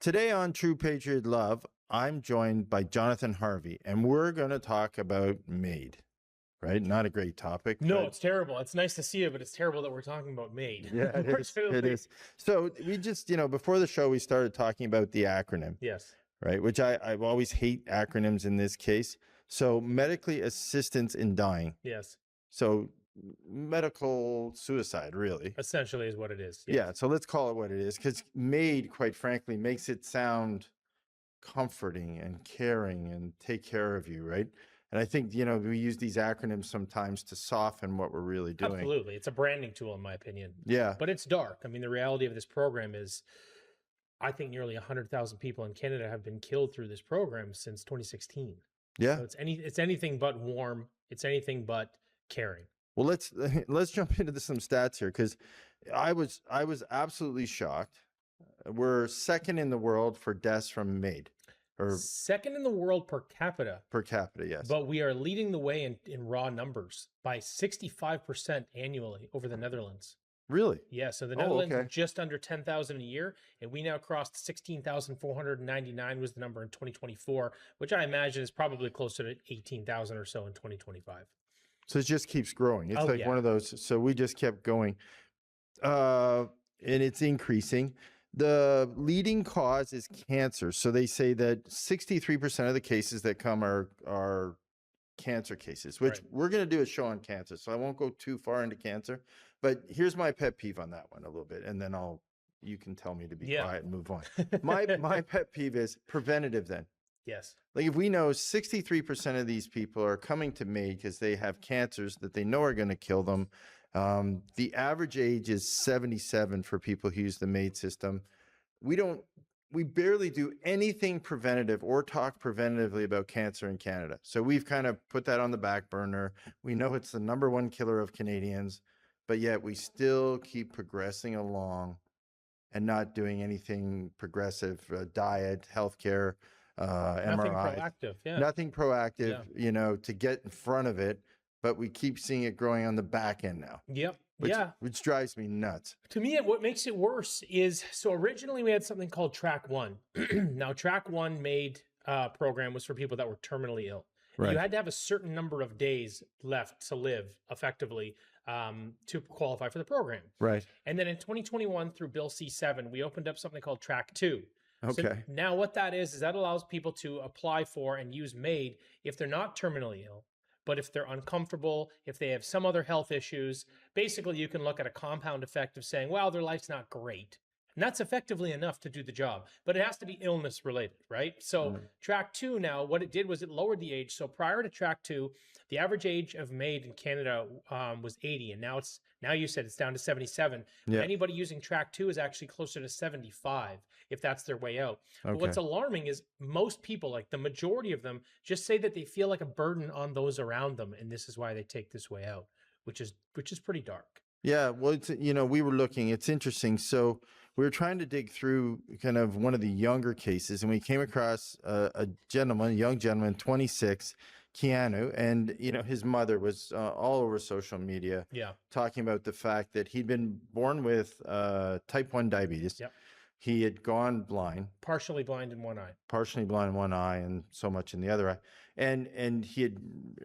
Today on True Patriot Love, I'm joined by Jonathan Harvey, and we're going to talk about MAID, right? Not a great topic. No, but it's terrible. It's nice to see it, but it's terrible that we're talking about MAID. yeah, it is. It Unfortunately. is. So we just, before the show, we started talking about the acronym, Yes. right? Which I've always hate acronyms in this case. So medically assistance in dying. Yes. So medical suicide, really. Essentially is what it is. Yes. Yeah. So let's call it what it is, because MAID, quite frankly, makes it sound comforting and caring and take care of you, right? And I think, we use these acronyms sometimes to soften what we're really doing. Absolutely. It's a branding tool, in my opinion. Yeah. But it's dark. I mean, the reality of this program is, I think nearly 100,000 people in Canada have been killed through this program since 2016. Yeah. So it's anything but warm. It's anything but caring. Well, let's jump into some stats here, because I was absolutely shocked. We're second in the world for deaths from MAID. Or second in the world per capita. Per capita, yes. But we are leading the way in raw numbers by 65% annually over the Netherlands. Really? Yeah, so the Netherlands is just under 10,000 a year, and we now crossed 16,499 was the number in 2024, which I imagine is probably closer to 18,000 or so in 2025. So it just keeps growing. It's one of those. So we just kept going. And it's increasing. The leading cause is cancer. So they say that 63% of the cases that come are cancer cases, which we're going to do a show on cancer. So I won't go too far into cancer. But here's my pet peeve on that one a little bit. And then you can tell me to be quiet and move on. My pet peeve is preventative then. Yes. Like if we know 63% of these people are coming to MAID because they have cancers that they know are going to kill them. The average age is 77 for people who use the MAID system. We barely do anything preventative or talk preventatively about cancer in Canada. So we've kind of put that on the back burner. We know it's the #1 killer of Canadians, but yet we still keep progressing along and not doing anything progressive, diet, healthcare, Nothing MRI. proactive, yeah. Nothing proactive, to get in front of it, but we keep seeing it growing on the back end now. Yep. Which drives me nuts. To me, what makes it worse is, so originally we had something called Track 1. Now, Track 1 MAID program was for people that were terminally ill. Right. You had to have a certain number of days left to live effectively to qualify for the program. Right. And then in 2021, through Bill C-7, we opened up something called Track 2. Okay. So now what that is that allows people to apply for and use MAID if they're not terminally ill, but if they're uncomfortable, if they have some other health issues. Basically, you can look at a compound effect of saying, well, their life's not great. And that's effectively enough to do the job, but it has to be illness related, right? So Track 2 now, what it did was it lowered the age. So prior to Track 2, the average age of MAID in Canada was 80, and now you said it's down to 77. Yeah. Anybody using Track 2 is actually closer to 75 if that's their way out. Okay. But what's alarming is most people, like the majority of them, just say that they feel like a burden on those around them, and this is why they take this way out, which is pretty dark. Yeah, well, we were looking. It's interesting. So we were trying to dig through kind of one of the younger cases, and we came across a young gentleman, 26, Keanu, and his mother was all over social media, talking about the fact that he'd been born with type 1 diabetes. Yep. He had gone blind, partially blind in one eye, and so much in the other eye, and he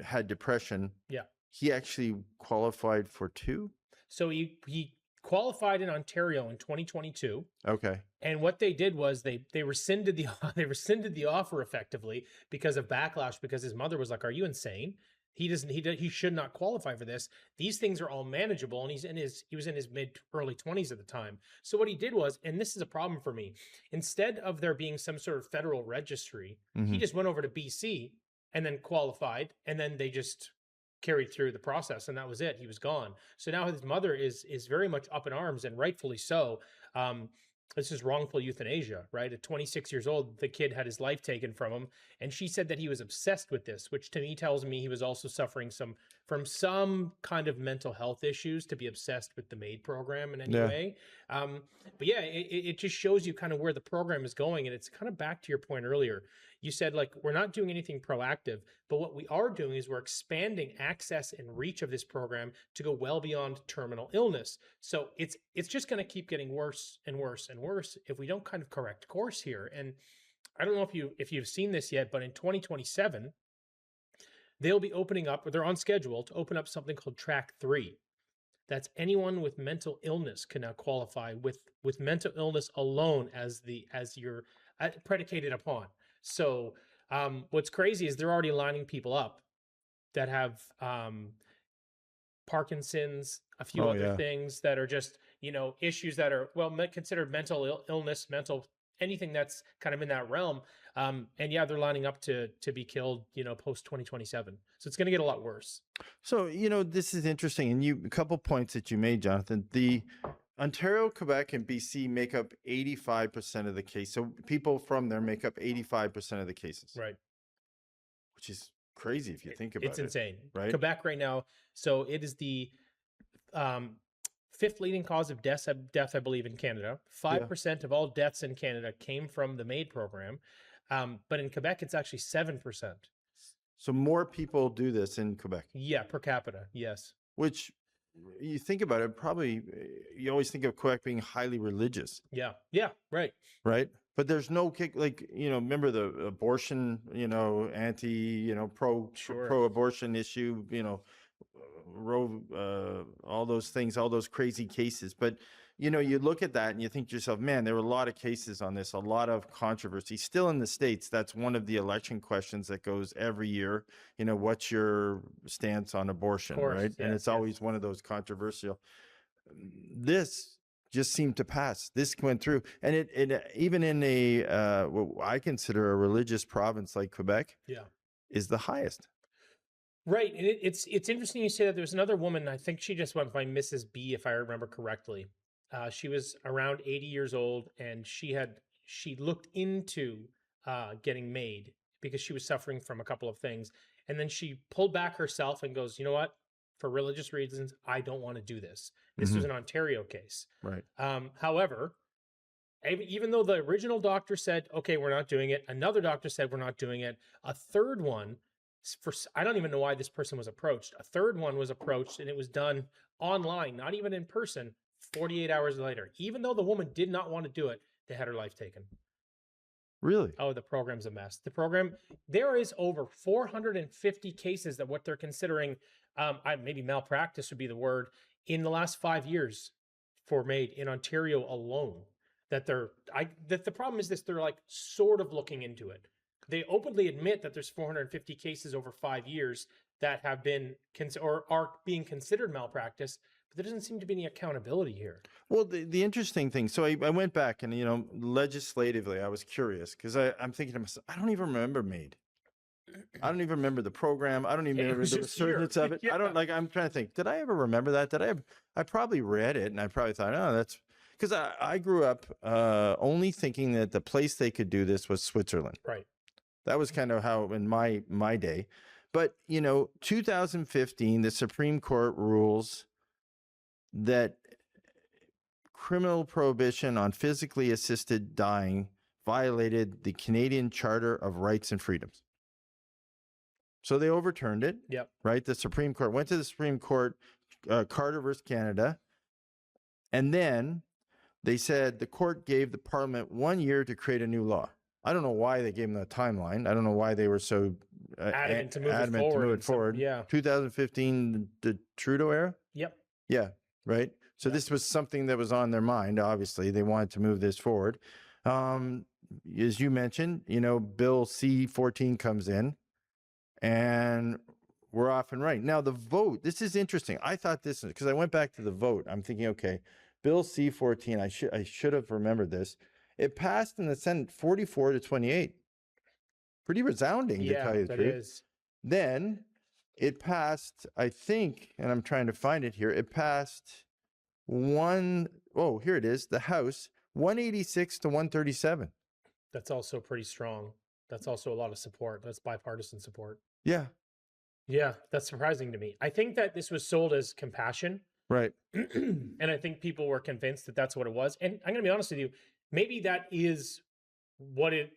had depression. Yeah, he actually qualified for 2. So he qualified in Ontario in 2022. Okay. And what they did was they rescinded the offer effectively because of backlash, because his mother was like, "Are you insane? He should not qualify for this. These things are all manageable." And he was in his early 20s at the time. So what he did was, and this is a problem for me, instead of there being some sort of federal registry, he just went over to BC and then qualified, and then they just carried through the process, and that was it. He was gone. So now his mother is very much up in arms, and rightfully so. This is wrongful euthanasia, right? At 26 years old, the kid had his life taken from him, and she said that he was obsessed with this, which to me tells me he was also suffering from from some kind of mental health issues to be obsessed with the MAID program in any Yeah. way. But yeah, it just shows you kind of where the program is going. And it's kind of back to your point earlier. You said, like, we're not doing anything proactive, but what we are doing is we're expanding access and reach of this program to go well beyond terminal illness. So it's just going to keep getting worse and worse and worse if we don't kind of correct course here. And I don't know if you've seen this yet, but in 2027, they'll be opening up, or they're on schedule to open up something called Track 3. That's anyone with mental illness can now qualify with mental illness alone as you're predicated upon. So what's crazy is they're already lining people up that have Parkinson's, a few Oh, other yeah. things that are just, issues that are, well, considered mental illness, mental, anything that's kind of in that realm. And yeah, they're lining up to be killed, post 2027. So it's going to get a lot worse. So, this is interesting. And a couple points that you made, Jonathan. The Ontario, Quebec, and BC make up 85% of the case. So people from there make up 85% of the cases, Right. which is crazy if you think about it. It's insane. right? Quebec right now. So it is the fifth leading cause of death, I believe, in Canada. 5% of all deaths in Canada came from the MAID program. But in Quebec, it's actually 7%. So more people do this in Quebec. Yeah, per capita. Yes. Which, you think about it, probably you always think of Quebec being highly religious. Yeah. Yeah. Right. Right. But there's no kick, like, remember the abortion, anti, pro-abortion issue, Roe, all those things, all those crazy cases. But, you look at that and you think to yourself, man, there were a lot of cases on this, a lot of controversy. Still in the States, that's one of the election questions that goes every year. What's your stance on abortion, course, right? And yes, it's always one of those controversial. This just seemed to pass. This went through. And it even in what I consider a religious province like Quebec, Yeah. is the highest. Right. And it's interesting you say that. There's another woman, I think she just went by Mrs. B, if I remember correctly. She was around 80 years old, and she looked into getting MAID because she was suffering from a couple of things. And then she pulled back herself and goes, you know what? For religious reasons, I don't want to do this. This was an Ontario case. Right. However, even though the original doctor said, okay, we're not doing it, another doctor said we're not doing it, a third one, I don't even know why this person was approached. A third one was approached, and it was done online, not even in person, 48 hours later. Even though the woman did not want to do it, they had her life taken. Really? Oh, the program's a mess. The program, there is over 450 cases that what they're considering, maybe malpractice would be the word, in the last 5 years for MAID in Ontario alone. That the problem is this, they're like sort of looking into it. They openly admit that there's 450 cases over 5 years that have been or are being considered malpractice, but there doesn't seem to be any accountability here. Well, the interesting thing, so I went back and, legislatively, I was curious because I'm thinking to myself, I don't even remember MAID. I don't even remember the program. I don't even remember the resurgence of it. Yeah. I'm trying to think, did I ever remember that? I probably read it and I probably thought, oh, that's because I grew up only thinking that the place they could do this was Switzerland. Right. That was kind of how in my day. But, 2015, the Supreme Court rules that criminal prohibition on physically assisted dying violated the Canadian Charter of Rights and Freedoms. So they overturned it. Yep. Right? The Supreme Court went to the Supreme Court, Carter versus Canada. And then they said the court gave the Parliament 1 year to create a new law. I don't know why they gave them the timeline. I don't know why they were so Adamant to move it forward. Yeah. 2015, the Trudeau era? Yep. Yeah. Right. So Yeah. this was something that was on their mind. Obviously, they wanted to move this forward. As you mentioned, Bill C-14 comes in and we're off and running. Now, the vote, this is interesting. I thought this, because I went back to the vote. I'm thinking, okay, Bill C-14, I should have remembered this. It passed in the Senate 44-28. Pretty resounding, to tell you the truth. Is. Then it passed, I think, and I'm trying to find it here, it passed here it is, the House, 186-137. That's also pretty strong. That's also a lot of support. That's bipartisan support. Yeah. Yeah, that's surprising to me. I think that this was sold as compassion. Right. And I think people were convinced that that's what it was. And I'm going to be honest with you, maybe that is what it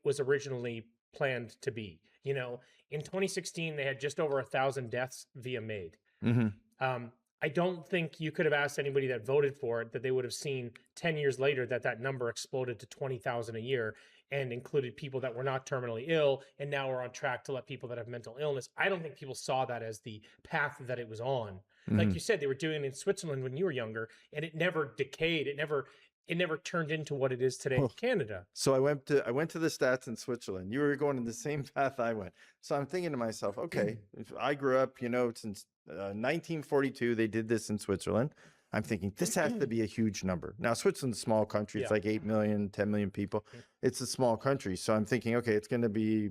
was originally planned to be. You know, in 2016 they had just over 1,000 deaths via MAID. Mm-hmm. I don't think you could have asked anybody that voted for it that they would have seen 10 years later that that number exploded to 20,000 a year and included people that were not terminally ill, and now we're on track to let people that have mental illness. I don't think people saw that as the path that it was on. Like Mm-hmm. you said, they were doing it in Switzerland when you were younger, and it never decayed. It never turned into what it is today in Canada. So I went to the stats in Switzerland. You were going in the same path I went. So I'm thinking to myself, okay, if I grew up, since 1942, they did this in Switzerland. I'm thinking this has to be a huge number. Now, Switzerland's a small country. It's Yeah. like 8 million, 10 million people. It's a small country. So I'm thinking, okay, it's going to be,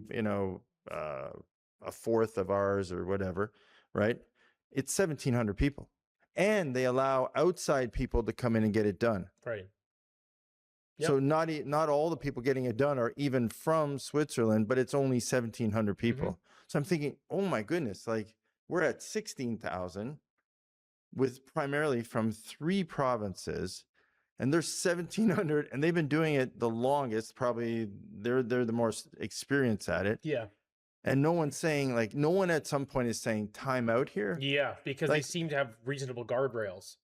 a fourth of ours or whatever, right? It's 1,700 people. And they allow outside people to come in and get it done. Right. So not all the people getting it done are even from Switzerland, but it's only 1,700 people. So I'm thinking, oh my goodness, like we're at 16,000 with primarily from 3 provinces, and there's 1,700, and they've been doing it the longest. Probably they're the most experienced at it. Yeah. And no one at some point is saying time out here. Yeah, because they Like- seem to have reasonable guardrails.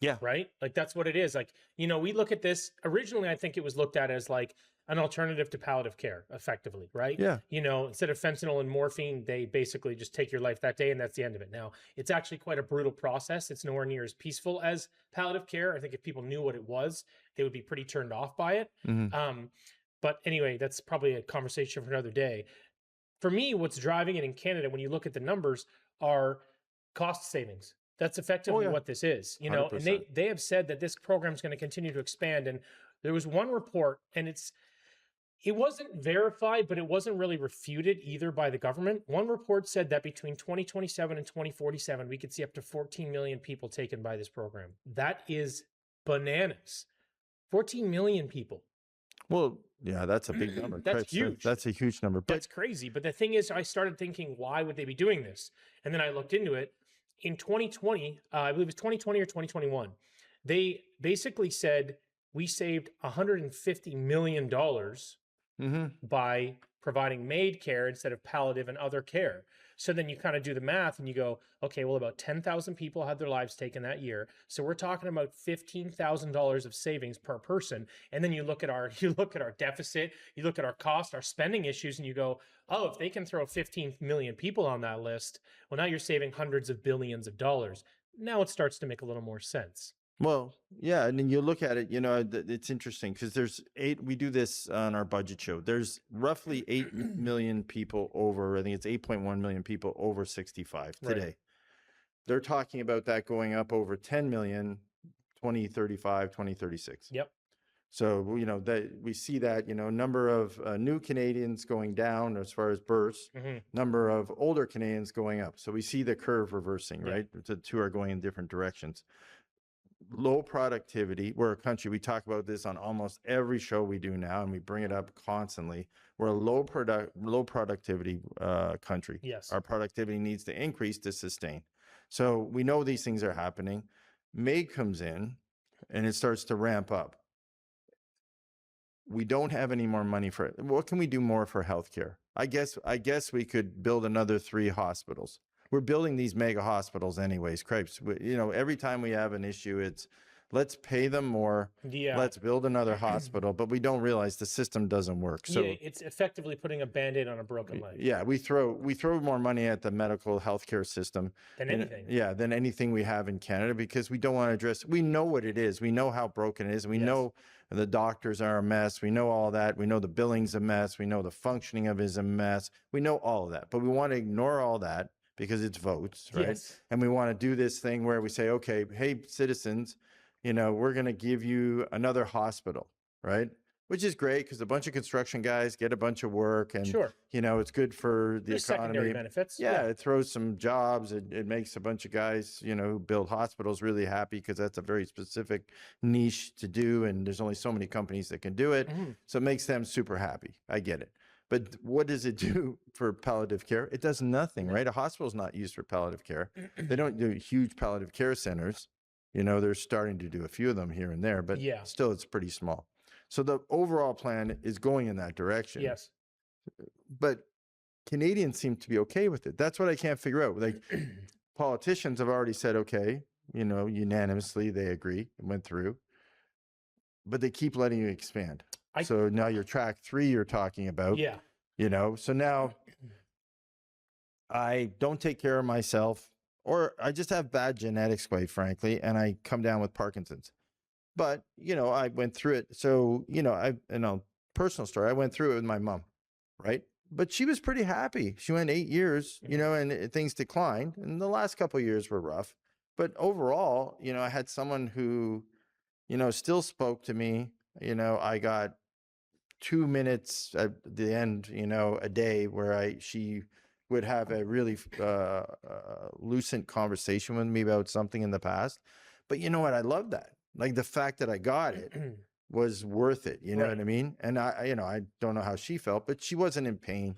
Yeah. Right? Like that's what it is. Like, we look at this originally, I think it was looked at as like an alternative to palliative care, effectively, right? Yeah. Instead of fentanyl and morphine, they basically just take your life that day and that's the end of it. Now, it's actually quite a brutal process. It's nowhere near as peaceful as palliative care. I think if people knew what it was, they would be pretty turned off by it. Mhm. But anyway, that's probably a conversation for another day. For me, what's driving it in Canada, when you look at the numbers, are cost savings. That's effectively what this is, and 100%. they have said that this program is going to continue to expand. And there was one report, and it wasn't verified, but it wasn't really refuted either by the government. One report said that between 2027 and 2047, we could see up to 14 million people taken by this program. That is bananas. 14 million people. Well, yeah, that's a big number. That's Christ, huge. That's a huge number. But That's crazy. But the thing is, I started thinking, why would they be doing this? And then I looked into it. In 2020, I believe it was 2020 or 2021, they basically said we saved $150 million by providing MAID care instead of palliative and other care. So then you kind of do the math and you go, okay, well, about 10,000 people had their lives taken that year. So we're talking about $15,000 of savings per person. And then you look at our deficit, you look at our cost, our spending issues, and you go, oh, if they can throw 15 million people on that list, well, now you're saving hundreds of billions of dollars. Now it starts to make a little more sense. Well, yeah, and then you look at it, it's interesting because we do this on our budget show. There's roughly 8 million people over, I think it's 8.1 million people over 65 today. Right. They're talking about that going up over 10 million, 2035, 2036. Yep. So, that we see that, number of new Canadians going down as far as births, number of older Canadians going up. So we see the curve reversing, right? The two are going in different directions. Low productivity. We're a country, we talk about this on almost every show we do now, and we bring it up constantly. We're a low productivity country. Yes. Our productivity needs to increase to sustain. So we know these things are happening. MAID comes in and it starts to ramp up. We don't have any more money for it. What can we do more for healthcare? I guess we could build another 3 hospitals. We're building these mega hospitals anyways, Cripes. Every time we have an issue, it's let's pay them more. Yeah. Let's build another hospital, but we don't realize the system doesn't work. So it's effectively putting a Band-Aid on a broken leg. yeah, we throw more money at the medical healthcare system Than anything. than anything we have in Canada, because we don't want to address. We know what it is. We know how broken it is. We know the doctors are a mess. We know all that. We know the billing's a mess. We know the functioning of it is a mess. We know all of that, but we want to ignore all that because it's votes, right? Yes. And we want to do this thing where we say, okay, hey, citizens, we're going to give you another hospital, right? Which is great because a bunch of construction guys get a bunch of work, and Sure. It's good for the There's economy. secondary benefits. Yeah, it throws some jobs. It makes a bunch of guys, who build hospitals really happy because that's a very specific niche to do, and there's only so many companies that can do it. So it makes them super happy. I get it. But what does it do for palliative care? It does nothing, right? A hospital's not used for palliative care. They don't do huge palliative care centers. You know, they're starting to do a few of them here and there, but Yeah. still it's pretty small. So the overall plan is going in that direction. Yes. But Canadians seem to be okay with it. That's what I can't figure out. Like politicians have already said, okay, you know, unanimously they agree, it went through, but they keep letting you expand. So now your track 3 you're talking about, Yeah. you know, so now I don't take care of myself, or I just have bad genetics, quite frankly, and I come down with Parkinson's. But, you know, I went through it. So, you know, personal story, I went through it with my mom, right? But she was pretty happy. She went 8 years, you know, and things declined. And the last couple of years were rough. But overall, you know, I had someone who, you know, still spoke to me. You know, I got 2 minutes at the end, you know, a day where she would have a really lucid conversation with me about something in the past. But you know what? I love that. Like the fact that I got it was worth it. You know what I mean? And you know, I don't know how she felt, but she wasn't in pain.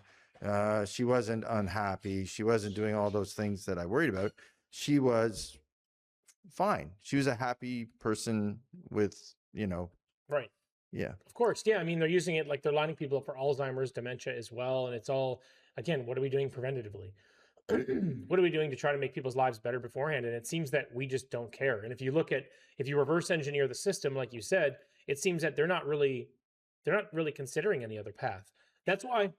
She wasn't unhappy. She wasn't doing all those things that I worried about. She was fine. She was a happy person with, you know. Right. Yeah. Of course. Yeah. I mean, they're using it like they're lining people up for Alzheimer's, dementia as well. And it's all, again, what are we doing preventatively? What are we doing to try to make people's lives better beforehand? And it seems that we just don't care. And if you reverse engineer the system, like you said, it seems that they're not really considering any other path. That's why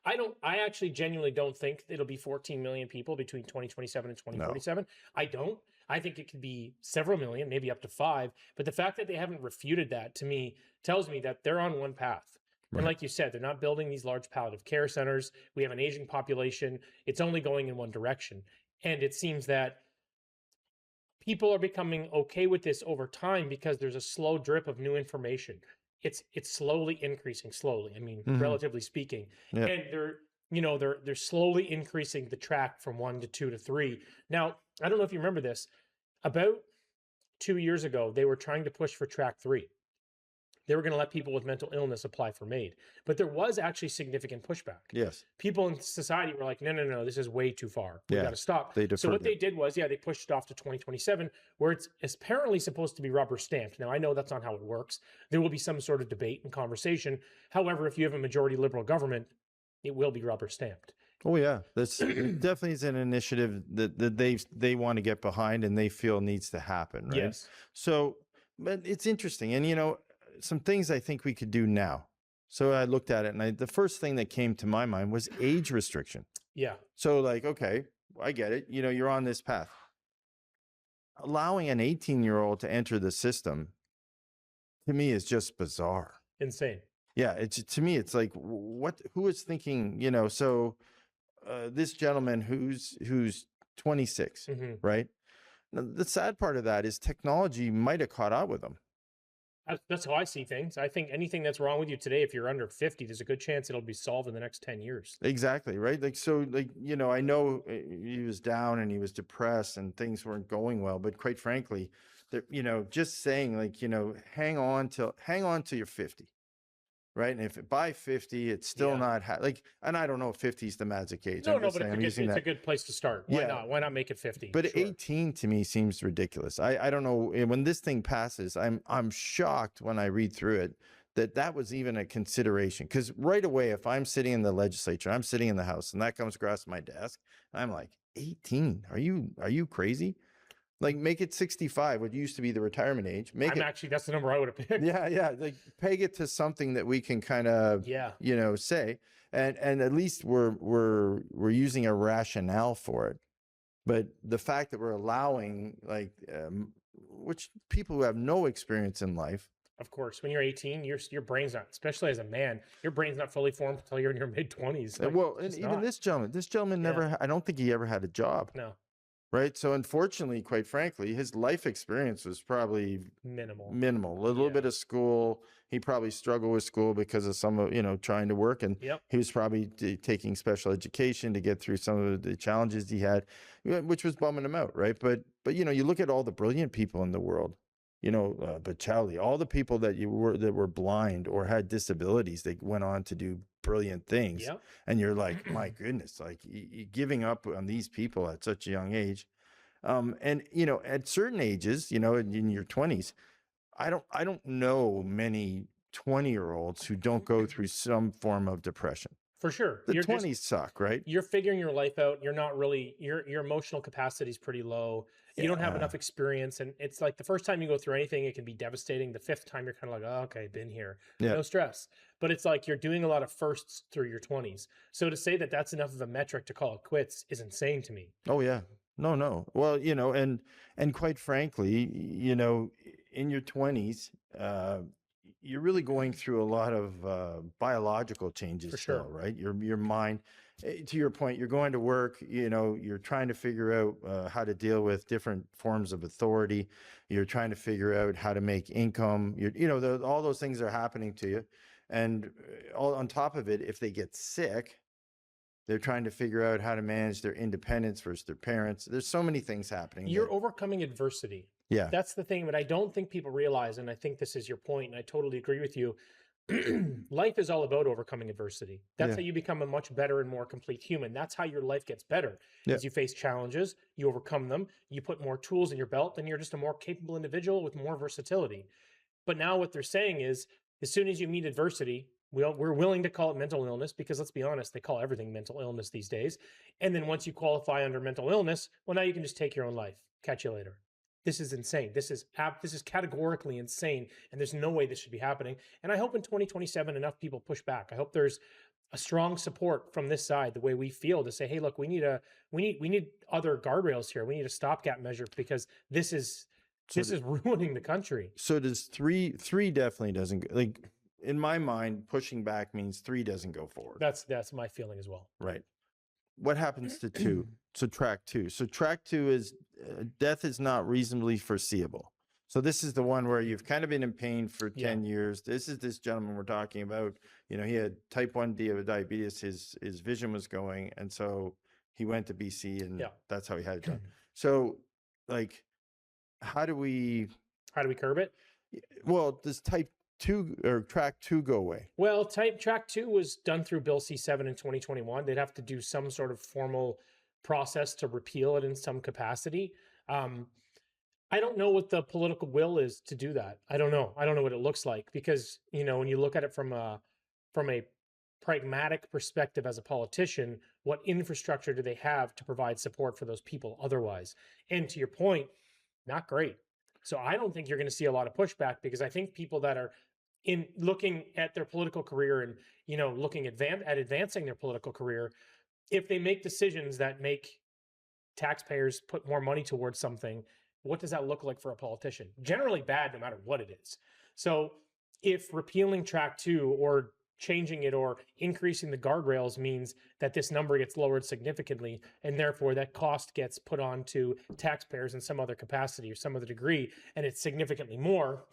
I actually genuinely don't think it'll be 14 million people between 2027 and 2047. No. I don't. I think it could be several million, maybe up to 5. But the fact that they haven't refuted that, to me, tells me that they're on one path. Right. And like you said, they're not building these large palliative care centers. We have an aging population. It's only going in one direction. And it seems that people are becoming okay with this over time because there's a slow drip of new information. It's slowly increasing, slowly. I mean, relatively speaking. Yeah. And they're slowly increasing the track from 1 to 2 to 3. Now, I don't know if you remember this. About 2 years ago, they were trying to push for track 3. They were going to let people with mental illness apply for MAID. But there was actually significant pushback. Yes. People in society were like, no, this is way too far. We got to stop. So what they did was, they pushed it off to 2027, where it's apparently supposed to be rubber stamped. Now, I know that's not how it works. There will be some sort of debate and conversation. However, if you have a majority liberal government, it will be rubber stamped. Oh yeah, this definitely is an initiative that they want to get behind and they feel needs to happen, right? Yes. So, but it's interesting, and you know, some things I think we could do now. So I looked at it, and the first thing that came to my mind was age restriction. Yeah. So like, okay, I get it. You know, you're on this path. Allowing an 18-year-old to enter the system, to me, is just bizarre. Insane. Yeah, to me, it's like, who is thinking, you know, so this gentleman who's 26, right? Now, the sad part of that is technology might have caught up with him. That's how I see things. I think anything that's wrong with you today, if you're under 50, there's a good chance it'll be solved in the next 10 years. Exactly, right? Like, so, like, you know, I know he was down and he was depressed and things weren't going well, but quite frankly, you know, just saying, like, you know, hang on till you're 50. Right. And if by 50, it's still not like, and I don't know if 50 is the magic age. No, but it's a good place to start. Why not? Why not make it 50? But 18 to me seems ridiculous. I don't know, when this thing passes, I'm shocked when I read through it that was even a consideration. Because right away, if I'm sitting in the legislature, I'm sitting in the House, and that comes across my desk, I'm like, 18? Are you crazy? Like, make it 65, what used to be the retirement age. That's the number I would have picked. Yeah. Like, peg it to something that we can kind of, you know, say, and at least we're using a rationale for it. But the fact that we're allowing, like, which people who have no experience in life. Of course, when you're 18, your brain's not, especially as a man, your brain's not fully formed until you're in your mid-20s. Like, well, and even this gentleman never, I don't think he ever had a job. No. Right. So unfortunately, quite frankly, his life experience was probably minimal, a little bit of school. He probably struggled with school because of some of, you know, trying to work, and he was probably taking special education to get through some of the challenges he had, which was bumming him out. Right. But, you know, you look at all the brilliant people in the world, Bocelli, all the people that were blind or had disabilities, they went on to do brilliant things. Yeah. And you're like, my goodness, like giving up on these people at such a young age. And at certain ages, in your 20s, I don't know many 20-year-olds who don't go through some form of depression. For sure. The 20s suck, right? You're figuring your life out. You're not really, your emotional capacity is pretty low. You don't have Yeah. enough experience. And it's like the first time you go through anything, it can be devastating. The fifth time, you're kind of like, oh, okay, been here. Yeah. No stress. But it's like you're doing a lot of firsts through your 20s. So to say that that's enough of a metric to call it quits is insane to me. Oh, yeah. No. Well, and quite frankly, in your 20s, you're really going through a lot of biological changes For sure. still, right? Your mind, to your point, you're going to work, you're trying to figure out how to deal with different forms of authority. You're trying to figure out how to make income. All those things are happening to you. And all on top of it, if they get sick, they're trying to figure out how to manage their independence versus their parents. There's so many things happening. You're overcoming adversity. Yeah. That's the thing, but I don't think people realize, and I think this is your point, and I totally agree with you. Life is all about overcoming adversity. That's how you become a much better and more complete human. That's how your life gets better. As you face challenges, you overcome them, you put more tools in your belt, then you're just a more capable individual with more versatility. But now what they're saying is, as soon as you meet adversity, we're willing to call it mental illness, because let's be honest, they call everything mental illness these days. And then once you qualify under mental illness, well, now you can just take your own life. Catch you later. This is insane. This is categorically insane, and there's no way this should be happening. And I hope in 2027 enough people push back. I hope there's a strong support from this side, the way we feel, to say, hey, look, we need other guardrails here. We need a stopgap measure, because this is ruining the country. So does three definitely doesn't, like, in my mind, pushing back means 3 doesn't go forward. That's my feeling as well. Right. What happens to 2? So track 2. So track 2 is death is not reasonably foreseeable. So this is the one where you've kind of been in pain for 10 years. This is this gentleman we're talking about. He had type 1 diabetes. His vision was going. And so he went to BC, and that's how he had it done. So, like, how do we curb it? Well, does type 2 or track 2 go away? Well, track 2 was done through Bill C7 in 2021. They'd have to do some sort of formal process to repeal it in some capacity. I don't know what the political will is to do that. I don't know what it looks like, because when you look at it from a pragmatic perspective as a politician, what infrastructure do they have to provide support for those people otherwise? And to your point, not great. So I don't think you're going to see a lot of pushback, because I think people that are in looking at their political career and looking at advancing their political career, if they make decisions that make taxpayers put more money towards something, what does that look like for a politician? Generally bad, no matter what it is. So if repealing track 2 or changing it or increasing the guardrails means that this number gets lowered significantly, and therefore that cost gets put on to taxpayers in some other capacity or some other degree, and it's significantly more,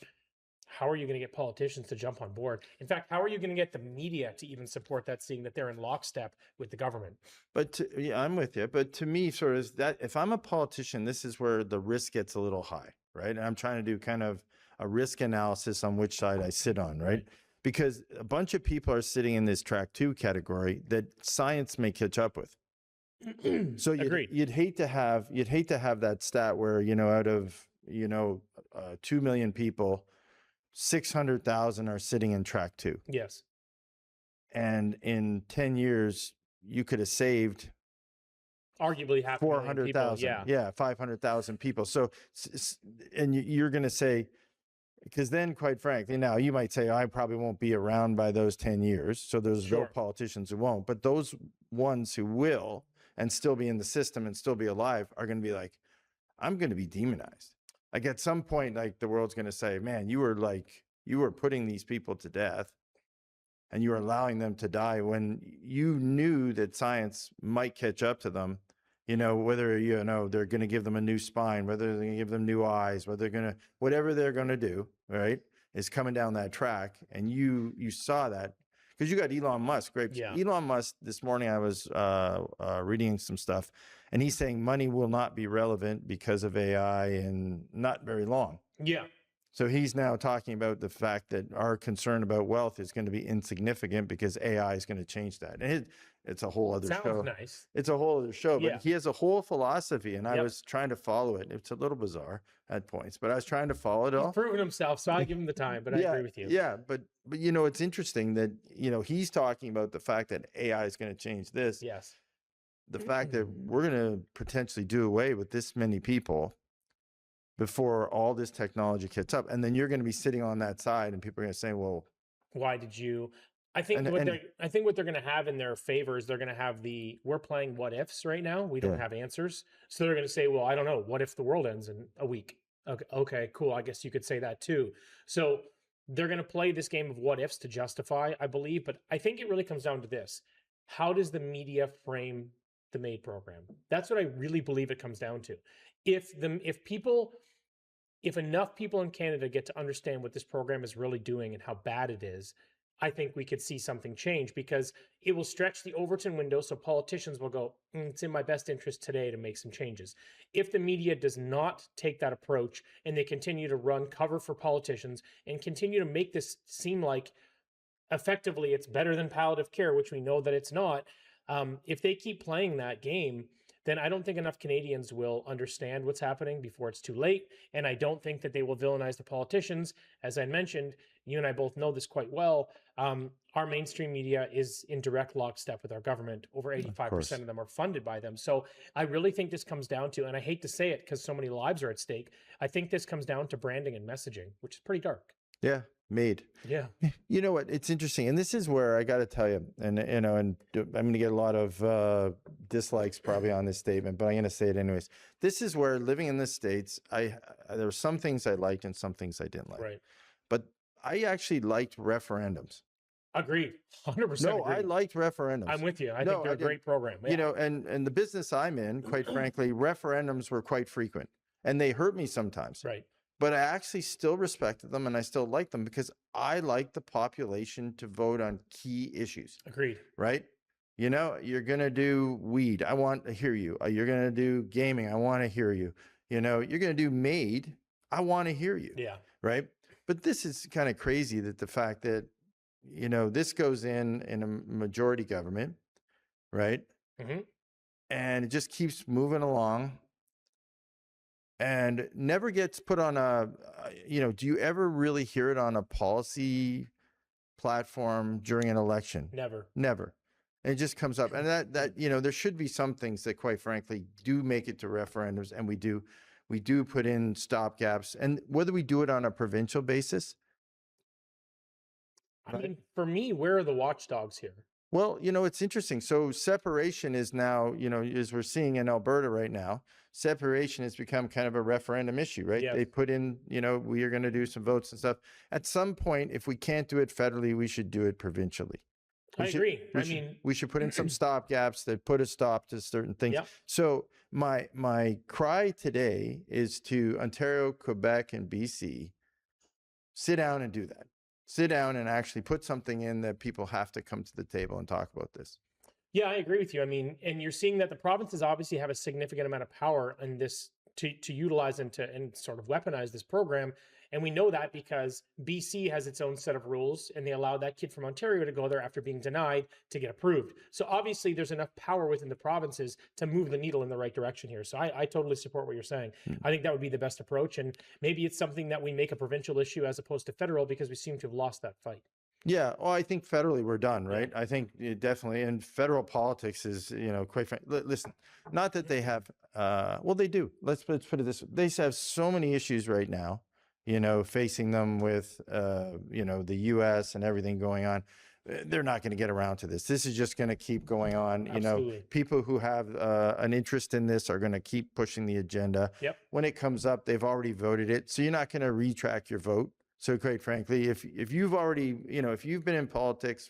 how are you going to get politicians to jump on board? In fact, how are you going to get the media to even support that, seeing that they're in lockstep with the government? But I'm with you. But to me, sort of that, if I'm a politician, this is where the risk gets a little high, right? And I'm trying to do kind of a risk analysis on which side I sit on, right? Because a bunch of people are sitting in this track 2 category that science may catch up with. So you'd hate to have that stat where, out of 2 million people, 600,000 are sitting in track 2. Yes. And in 10 years, you could have saved arguably 400,000. Yeah, 500,000 people. So, and you're going to say, because then, quite frankly, now you might say, I probably won't be around by those 10 years. So there's no politicians who won't. But those ones who will and still be in the system and still be alive are going to be like, I'm going to be demonized. Like, at some point, like, the world's going to say, man, you were putting these people to death, and you were allowing them to die when you knew that science might catch up to them. Whether, they're going to give them a new spine, whether they're going to give them new eyes, whatever they're going to do, right, is coming down that track. And you saw that, because you got Elon Musk, right? Yeah. Elon Musk, this morning I was reading some stuff, and he's saying money will not be relevant because of AI and not very long. Yeah. So he's now talking about the fact that our concern about wealth is going to be insignificant because AI is going to change that. And it's a whole other Sounds show. nice. It's a whole other show, Yeah. but he has a whole philosophy, and I Yep. was trying to follow it. It's a little bizarre at points, but I was trying to follow it He's all. proven himself, so I give him the time, but I agree with you. Yeah, but you know, it's interesting that, you know, he's talking about the fact that AI is going to change this. Yes. The fact that we're going to potentially do away with this many people before all this technology gets up, and then you're going to be sitting on that side, and people are going to say, "Well, why did you?" I think I think what they're going to have in their favor is they're going to have we're playing what ifs right now. We don't Yeah. have answers, so they're going to say, "Well, I don't know. What if the world ends in a week?" Okay, cool. I guess you could say that too. So they're going to play this game of what ifs to justify, I believe. But I think it really comes down to this: how does the media frame the MAID program? That's what I really believe it comes down to. If enough people in Canada get to understand what this program is really doing and how bad it is, I think we could see something change, because it will stretch the Overton window. So politicians will go, it's in my best interest today to make some changes. If the media does not take that approach and they continue to run cover for politicians and continue to make this seem like effectively it's better than palliative care, which we know that it's not, if they keep playing that game, then I don't think enough Canadians will understand what's happening before it's too late. And I don't think that they will villainize the politicians. As I mentioned, you and I both know this quite well. Our mainstream media is in direct lockstep with our government. Over 85% of them are funded by them. So I really think this comes down to, and I hate to say it because so many lives are at stake, I think this comes down to branding and messaging, which is pretty dark. Yeah, MAID. Yeah. You know what? It's interesting, and this is where I got to tell you, and you know, and I'm going to get a lot of dislikes probably on this statement, but I'm going to say it anyways. This is where, living in the States, there were some things I liked and some things I didn't like. Right. But I actually liked referendums. Agreed. 100%. No, agreed. I liked referendums. I'm with you. I think they're a great program. Yeah. You know, and the business I'm in, quite frankly, referendums were quite frequent, and they hurt me sometimes. Right. But I actually still respected them, and I still liked them because I like the population to vote on key issues. Agreed. Right? You know, you're going to do weed. I want to hear you. You're going to do gaming. I want to hear you. You know, you're going to do MAID. I want to hear you. Yeah. Right? But this is kind of crazy, that the fact that, you know, this goes in a majority government, right? Mm-hmm. And it just keeps moving along and never gets put on a, you know, do you ever really hear it on a policy platform during an election? Never. Never. And it just comes up. And that, you know, there should be some things that, quite frankly, do make it to referendums, and we do put in stopgaps. And whether we do it on a provincial basis. I mean, for me, where are the watchdogs here? Well, you know, it's interesting. So separation is now, you know, as we're seeing in Alberta right now, separation has become kind of a referendum issue, right? Yes. They put in, you know, we are going to do some votes and stuff. At some point, if we can't do it federally, we should do it provincially. I agree. We should put in some stopgaps that put a stop to certain things. Yep. So my cry today is to Ontario, Quebec, and BC, sit down and do that. Sit down and actually put something in that people have to come to the table and talk about this. Yeah, I agree with you. I mean, and you're seeing that the provinces obviously have a significant amount of power in this to utilize and sort of weaponize this program. And we know that because BC has its own set of rules, and they allow that kid from Ontario to go there after being denied to get approved. So obviously there's enough power within the provinces to move the needle in the right direction here. So I totally support what you're saying. I think that would be the best approach. And maybe it's something that we make a provincial issue as opposed to federal, because we seem to have lost that fight. Yeah, well, I think federally we're done, right? I think definitely, and federal politics is, you know, quite frankly, listen, not that they have, well, they do. Let's put it this way. They have so many issues right now, you know, facing them with, you know, the U.S. and everything going on. They're not going to get around to this. This is just going to keep going on. Absolutely. You know, people who have an interest in this are going to keep pushing the agenda. Yep. When it comes up, they've already voted it. So you're not going to retract your vote. So quite frankly, if you've already, you know, if you've been in politics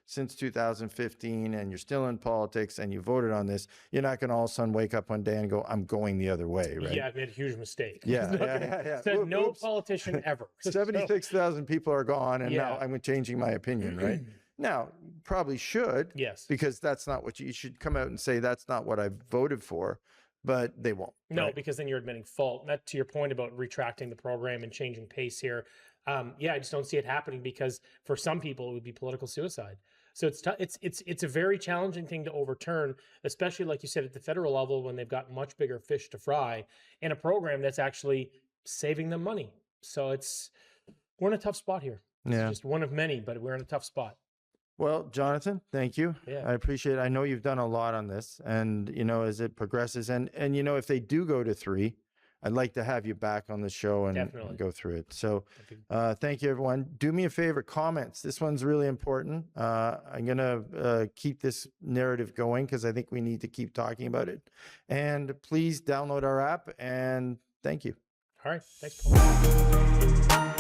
since 2015 and you're still in politics and you voted on this, you're not going to all of a sudden wake up one day and go, I'm going the other way, right? Yeah, I've made a huge mistake. Yeah. Said no politician ever. 76,000 people are gone, and now I'm changing my opinion, right? Now, probably should. Yes. Because that's not what you should come out and say, that's not what I voted for. but they won't. No, right? because then you're admitting fault. That to your point about retracting the program and changing pace here. Yeah, I just don't see it happening because for some people it would be political suicide. So it's a very challenging thing to overturn, especially like you said at the federal level when they've got much bigger fish to fry in a program that's actually saving them money. So we're in a tough spot here. It's Yeah. just one of many, but we're in a tough spot. Well, Jonathan, thank you. Yeah. I appreciate it. I know you've done a lot on this, and as it progresses, and if they do go to 3, I'd like to have you back on the show and Definitely. go through it. So, thank you, everyone. Do me a favor, comments. This one's really important. I'm gonna keep this narrative going because I think we need to keep talking about it. And please download our app. And thank you. All right. Thanks, Paul.